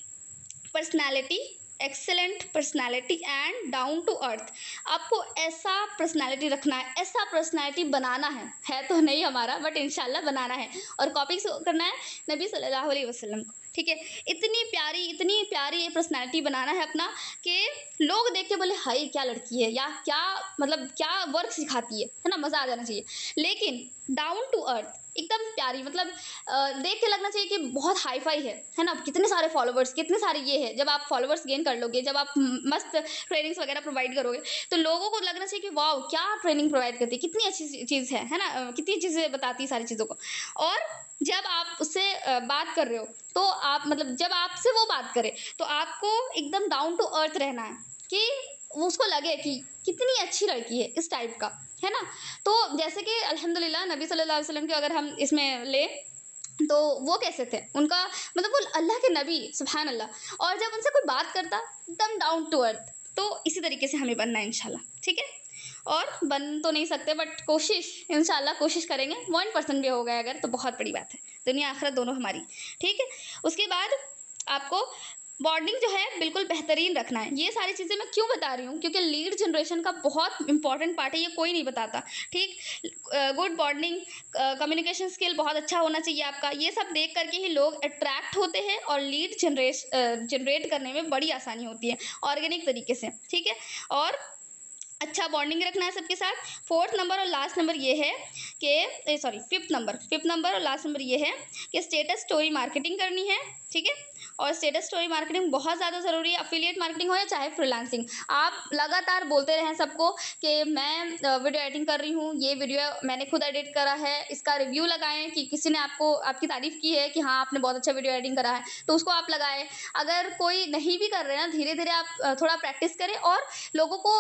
personality. Excellent personality and down to earth. आपको ऐसा पर्सनैलिटी रखना है, ऐसा पर्सनैलिटी बनाना है तो नहीं हमारा, बट इंशाल्लाह बनाना है और कॉपी करना है नबी सल्लल्लाहु अलैहि वसल्लम को, ठीक है? इतनी प्यारी पर्सनैलिटी बनाना है अपना कि लोग देख के बोले हाय क्या लड़की है या क्या मतलब क्या वर्क सिखाती है ना? मज़ा आ जाना चाहिए। लेकिन डाउन टू अर्थ एकदम प्यारी, मतलब देख के लगना चाहिए कि बहुत हाई-फाई है ना? कितने सारे फॉलोवर्स, कितने सारे ये है। जब आप फॉलोवर्स गेन कर लोगे, जब आप मस्त ट्रेनिंग्स वगैरह प्रोवाइड करोगे, तो लोगों को लगना चाहिए कि वाओ! क्या ट्रेनिंग प्रोवाइड करती है, कितनी अच्छी चीज़ है ना? कितनी अच्छी से बताती है सारी चीज़ों को। और जब आप उससे बात कर रहे हो, तो आप मतलब जब आपसे वो बात करे, तो आपको एकदम डाउन टू अर्थ रहना है कि उसको लगे कि कितनी अच्छी लड़की है, इस टाइप का, है ना? तो जैसे कि अल्हम्दुलिल्लाह नबी सल्लल्लाहु अलैहि वसल्लम के अगर हम इसमें लें तो वो कैसे थे? उनका मतलब वो अल्लाह के नबी, सुभान अल्लाह। और जब उनसे कोई बात करता एकदम डाउन टू अर्थ। तो इसी तरीके से हमें बनना है इंशाल्लाह, ठीक है? और बन तो नहीं सकते बट कोशिश, इंशाल्लाह कोशिश करेंगे। 1% भी हो गए अगर तो बहुत बड़ी बात है। दुनिया आखिरत दोनों हमारी, ठीक है? उसके बाद आपको बॉन्डिंग जो है बिल्कुल बेहतरीन रखना है। ये सारी चीज़ें मैं क्यों बता रही हूँ? क्योंकि लीड जनरेशन का बहुत इंपॉर्टेंट पार्ट है, ये कोई नहीं बताता, ठीक? गुड बॉन्डिंग, कम्युनिकेशन स्किल बहुत अच्छा होना चाहिए आपका। ये सब देख करके ही लोग अट्रैक्ट होते हैं और लीड जनरेट करने में बड़ी आसानी होती है ऑर्गेनिक तरीके से, ठीक है? और अच्छा बॉन्डिंग रखना है सबके साथ। फोर्थ नंबर और लास्ट नंबर ये है कि सॉरी फिफ्थ नंबर और लास्ट नंबर ये है कि स्टेटस स्टोरी मार्केटिंग करनी है, ठीक है? और स्टेटस स्टोरी मार्केटिंग बहुत ज़्यादा ज़रूरी है। अफिलिएट मार्केटिंग हो या चाहे फ्रीलांसिंग, आप लगातार बोलते रहें सबको कि मैं वीडियो एडिटिंग कर रही हूँ, ये वीडियो मैंने खुद एडिट करा है, इसका रिव्यू लगाएं कि किसी ने आपको आपकी तारीफ़ की है कि हाँ आपने बहुत अच्छा वीडियो एडिटिंग करा है, तो उसको आप लगाएं। अगर कोई नहीं भी कर रहे हैं ना, धीरे धीरे आप थोड़ा प्रैक्टिस करें और लोगों को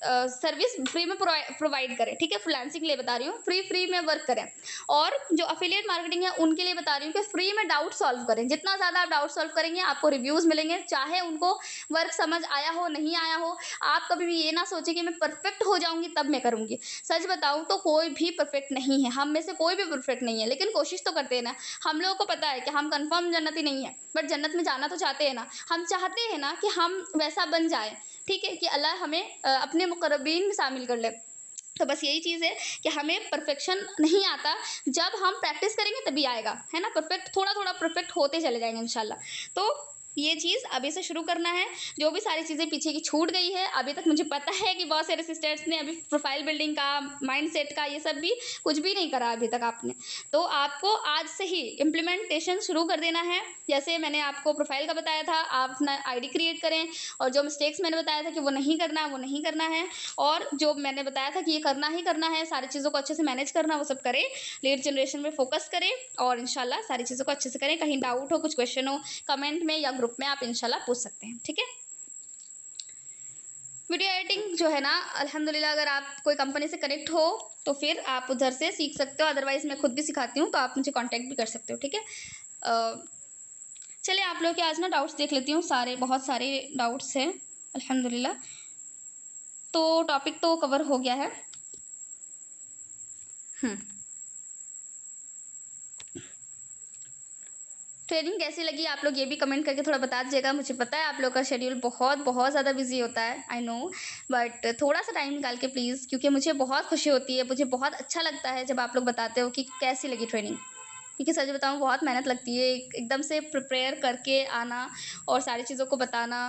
सर्विस फ्री में प्रोवाइड करें, ठीक है? फ्रीलांसिंग के लिए बता रही हूँ, फ्री में वर्क करें। और जो अफिलिएट मार्केटिंग है उनके लिए बता रही हूँ कि फ्री में डाउट सॉल्व करें। जितना ज़्यादा आप डाउट सॉल्व करेंगे आपको रिव्यूज़ मिलेंगे, चाहे उनको वर्क समझ आया हो नहीं आया हो। आप कभी भी ये ना सोचें कि मैं परफेक्ट हो जाऊंगी तब मैं करूंगी। सच बताऊं तो कोई भी परफेक्ट नहीं है, हम में से कोई भी परफेक्ट नहीं है, लेकिन कोशिश तो करते हैं ना। हम लोगों को पता है कि हम कंफर्म जन्नती नहीं है, बट जन्नत में जाना तो चाहते हैं ना। हम चाहते हैं ना कि हम वैसा बन जाए, ठीक है? कि अल्लाह हमें अपने मुकर्रबीन में शामिल कर ले। तो बस यही चीज़ है कि हमें परफेक्शन नहीं आता, जब हम प्रैक्टिस करेंगे तभी आएगा, है ना? परफेक्ट थोड़ा थोड़ा परफेक्ट होते चले जाएंगे इंशाल्लाह। तो ये चीज़ अभी से शुरू करना है। जो भी सारी चीज़ें पीछे की छूट गई है, अभी तक मुझे पता है कि बहुत सारे सिस्टर्स ने अभी प्रोफाइल बिल्डिंग का, माइंडसेट का, ये सब भी कुछ भी नहीं करा अभी तक आपने। तो आपको आज से ही इम्प्लीमेंटेशन शुरू कर देना है। जैसे मैंने आपको प्रोफाइल का बताया था, आप अपना आईडी क्रिएट करें, और जो मिस्टेक्स मैंने बताया था कि वो नहीं करना है, वो नहीं करना है। और जो मैंने बताया था कि ये करना ही करना है, सारी चीज़ों को अच्छे से मैनेज करना, वो सब करें। लीड जनरेशन में फोकस करें और इंशाल्लाह सारी चीज़ों को अच्छे से करें। कहीं डाउट हो, कुछ क्वेश्चन हो, कमेंट में या ग्रुप में आप इंशाल्लाह पूछ सकते हैं, ठीक है? वीडियो एडिटिंग जो है ना, अल्हम्दुलिल्लाह अगर आप कोई कंपनी से कनेक्ट हो तो फिर आप उधर से सीख सकते हो, अदरवाइज मैं खुद भी सिखाती हूँ, तो आप मुझे कांटेक्ट भी कर सकते हो, ठीक है? चलिए आप लोग के आज ना डाउट्स देख लेती हूँ। बहुत सारे डाउट्स हैं अल्हम्दुलिल्लाह। तो टॉपिक तो कवर हो गया है। ट्रेनिंग कैसी लगी आप लोग ये भी कमेंट करके थोड़ा बता दीजिएगा। मुझे पता है आप लोग का शेड्यूल बहुत बहुत ज़्यादा बिजी होता है, आई नो, बट थोड़ा सा टाइम निकाल के प्लीज़, क्योंकि मुझे बहुत खुशी होती है, मुझे बहुत अच्छा लगता है जब आप लोग बताते हो कि कैसी लगी ट्रेनिंग। क्योंकि सच बताऊँ बहुत मेहनत लगती है एकदम से प्रिपेयर करके आना और सारी चीज़ों को बताना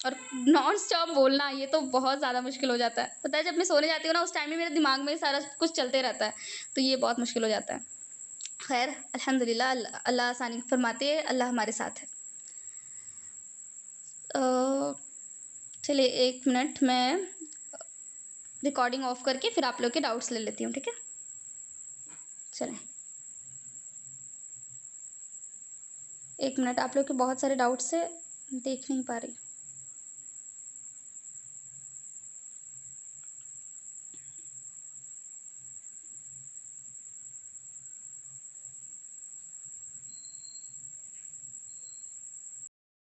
और नॉन स्टॉप बोलना, ये तो बहुत ज़्यादा मुश्किल हो जाता है। पता है जब मैं सोने जाती हूँ ना, उस टाइम में मेरे दिमाग में सारा कुछ चलते रहता है, तो ये बहुत मुश्किल हो जाता है। खैर अल्हम्दुलिल्लाह, अल्लाह आसानी फरमाते हैं, अल्लाह हमारे साथ है। चलिए 1 मिनट, मैं रिकॉर्डिंग ऑफ करके फिर आप लोग के डाउट्स ले लेती हूँ, ठीक है? चलें 1 मिनट, आप लोग के बहुत सारे डाउट्स है, देख नहीं पा रही।